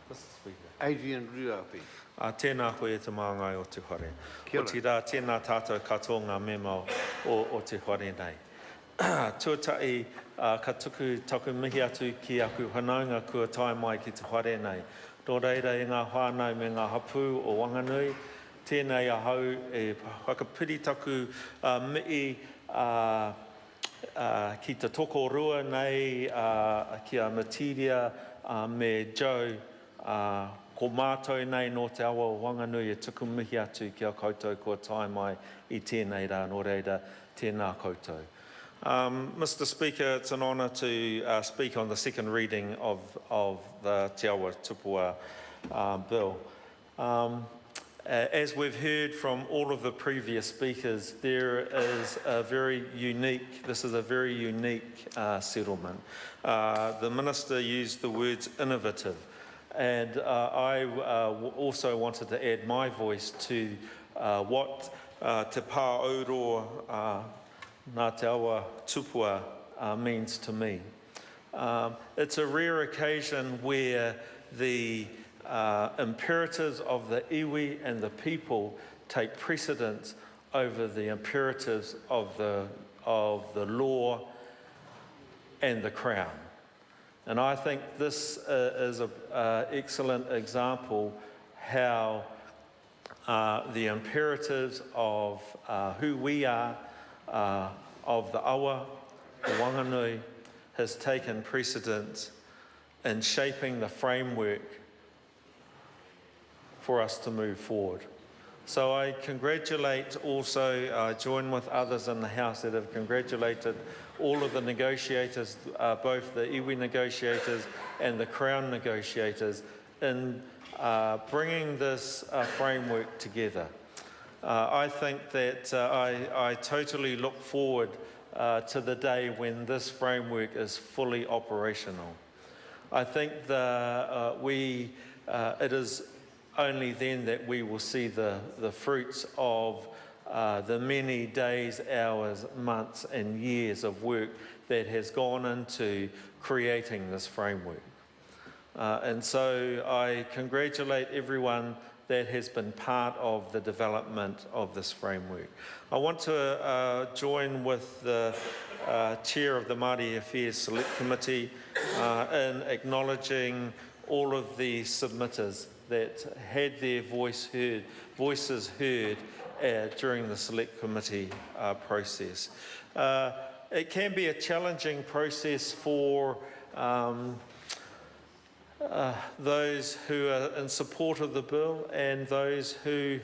Mr. Speaker. Adrian Ruapi. Tēnā koe e te māngai o te whare. Kia O ora. te rā, tēnā tātou katoa ngā mema o te whare nei. Tuatai, ka tuku taku mihi atu ki aku whanaunga kua tai mai ki te whare nei. Tō reira e ngā whānau me ngā hapū o Whanganui, tēnei ahau e whakapiri taku mii ki te toko rua nei, ki a Matiria me Joe, ko mātou nei no te awa o Whanganui e tuku mihi atu ki a koutou kua tai mai I tēnei rā, no reira tēnā koutou. Mr. Speaker, it's an honour to speak on the second reading of the Te Awa Tupua bill. As we've heard from all of the previous speakers, this is a very unique settlement. The Minister used the words innovative, and I also wanted to add my voice to what Te Pāouro Ngā Te Awa Tupua means to me. It's a rare occasion where the imperatives of the iwi and the people take precedence over the imperatives of the law and the Crown. And I think this is an excellent example how the imperatives of who we are, of the awa, the Whanganui, has taken precedence in shaping the framework for us to move forward. So I congratulate also, I join with others in the House that have congratulated all of the negotiators, both the iwi negotiators and the Crown negotiators, in bringing this framework together. I think that I totally look forward to the day when this framework is fully operational. I think it is only then that we will see the fruits of the many days, hours, months and years of work that has gone into creating this framework. And so I congratulate everyone that has been part of the development of this framework. I want to join with the Chair of the Māori Affairs Select Committee in acknowledging all of the submitters that had their voices heard during the Select Committee process. It can be a challenging process for those who are in support of the bill and those who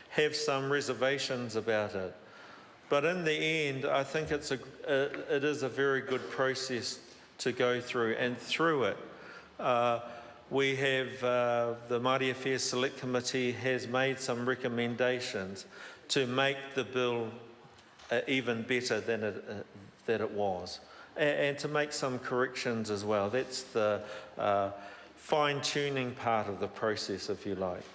have some reservations about it. But in the end, I think it is a very good process to go through, and through it, we have the Māori Affairs Select Committee has made some recommendations to make the bill even better than it was. And to make some corrections as well. That's the fine-tuning part of the process, if you like.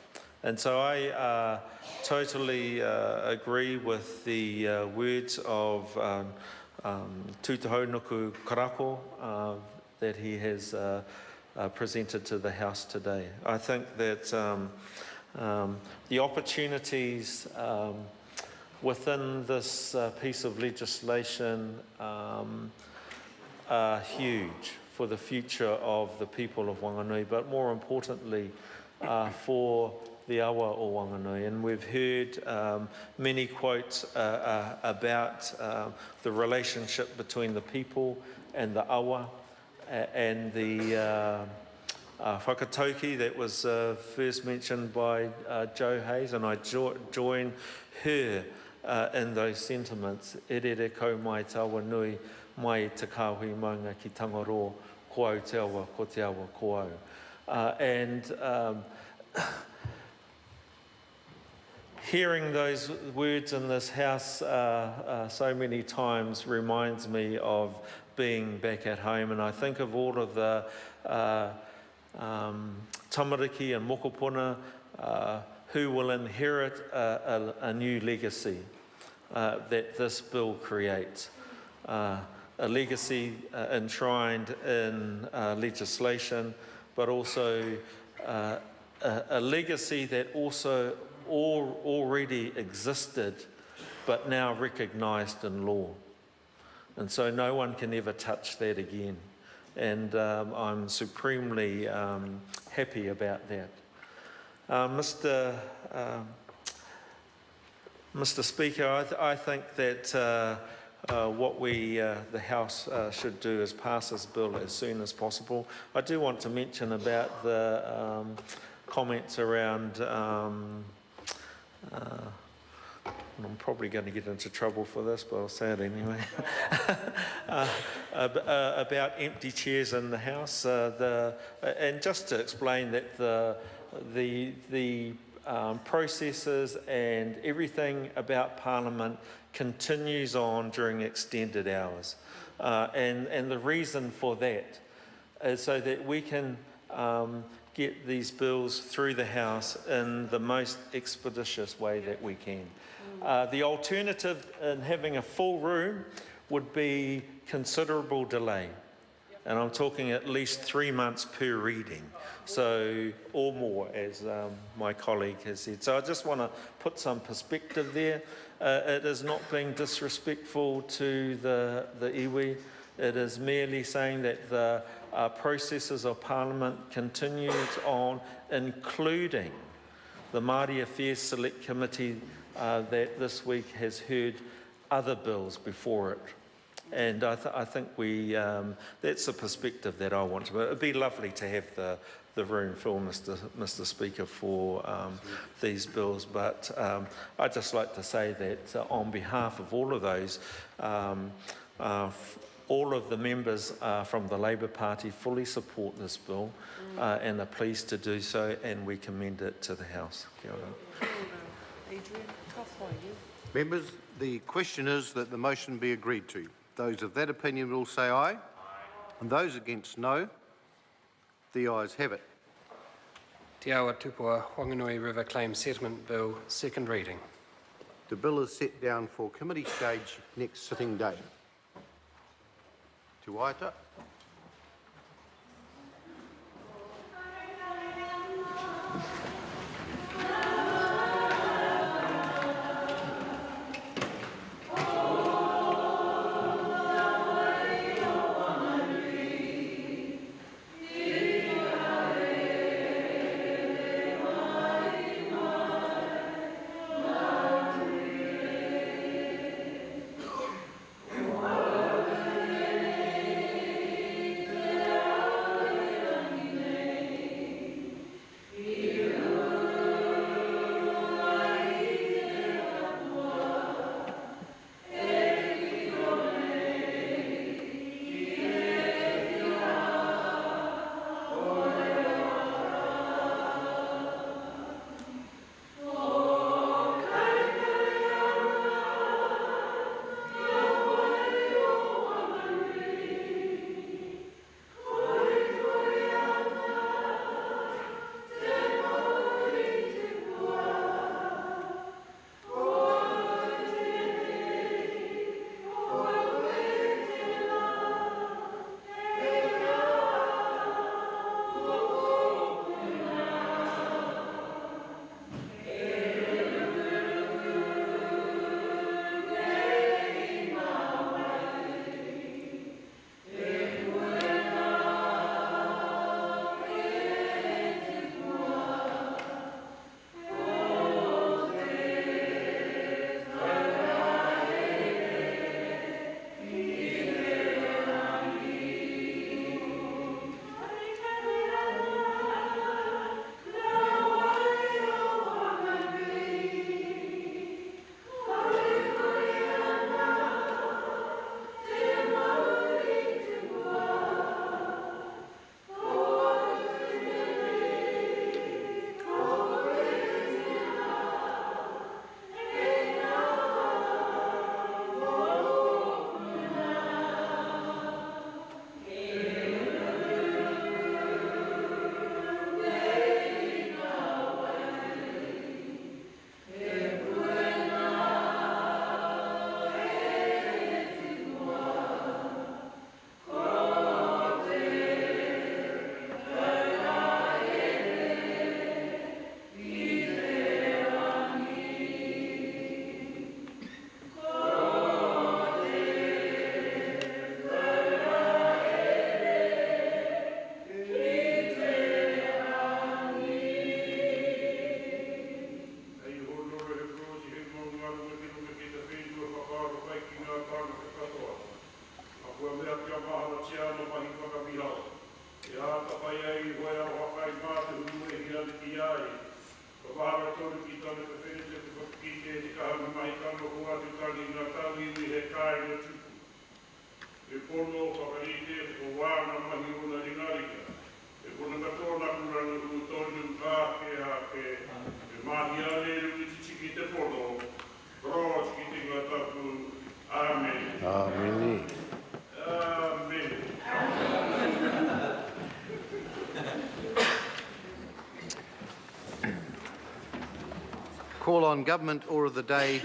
And so I totally agree with the words of Tūtaho Nuku Karako that he has presented to the House today. I think that the opportunities within this piece of legislation are huge for the future of the people of Whanganui, but more importantly for the awa o Whanganui. And we've heard many quotes about the relationship between the people and the awa, and the whakatauki that was first mentioned by Jo Hayes, and I join her in those sentiments. E rere kau mai te awa nui, mai te kāhui maunga ki tangaro, ko au te awa, ko te awa, ko au. And hearing those words in this House so many times reminds me of being back at home, and I think of all of the tamariki and mokopuna who will inherit a new legacy that this bill creates. A legacy enshrined in legislation but also a legacy that also already existed, but now recognised in law. And so no one can ever touch that again. And I'm supremely happy about that. Mr. Speaker, I think that what the House should do is pass this bill as soon as possible. I do want to mention about the comments around I'm probably going to get into trouble for this, but I'll say it anyway. About empty chairs in the House, and just to explain that the processes and everything about Parliament continues on during extended hours, and the reason for that is so that we can get these bills through the House in the most expeditious way that we can. The alternative in having a full room would be considerable delay. And I'm talking at least 3 months per reading, so or more, as my colleague has said. So I just want to put some perspective there. It is not being disrespectful to the iwi. It is merely saying that the processes of Parliament continues on, including the Māori Affairs Select Committee that this week has heard other bills before it. And I think that's the perspective that I want to. It'd be lovely to have the room full, Mr. Speaker, for these bills. But I'd just like to say that on behalf of all of those, all of the members from the Labour Party fully support this bill and are pleased to do so, and we commend it to the House. Kia ora. Members, the question is that the motion be agreed to. Those of that opinion will say aye, and those against no. The ayes have it. Te awa Tupua Whanganui River Claim Settlement Bill, second reading. The bill is set down for committee stage next sitting day. Te waita. ki ai. Ka wahara tōru ki tāna ka whene te whakakite te ka hama mai kama hua te tangi ngā tāwi ui he kāi na tupu. E pono whakarite o wāna mahi o na ringarika. E pono katoa kuranga u tōru kā ke a ke e mahi ale rui tiki te pono. Roch ki te ngā tapu. Amen. Amen. Amen. Call on Government Order of the Day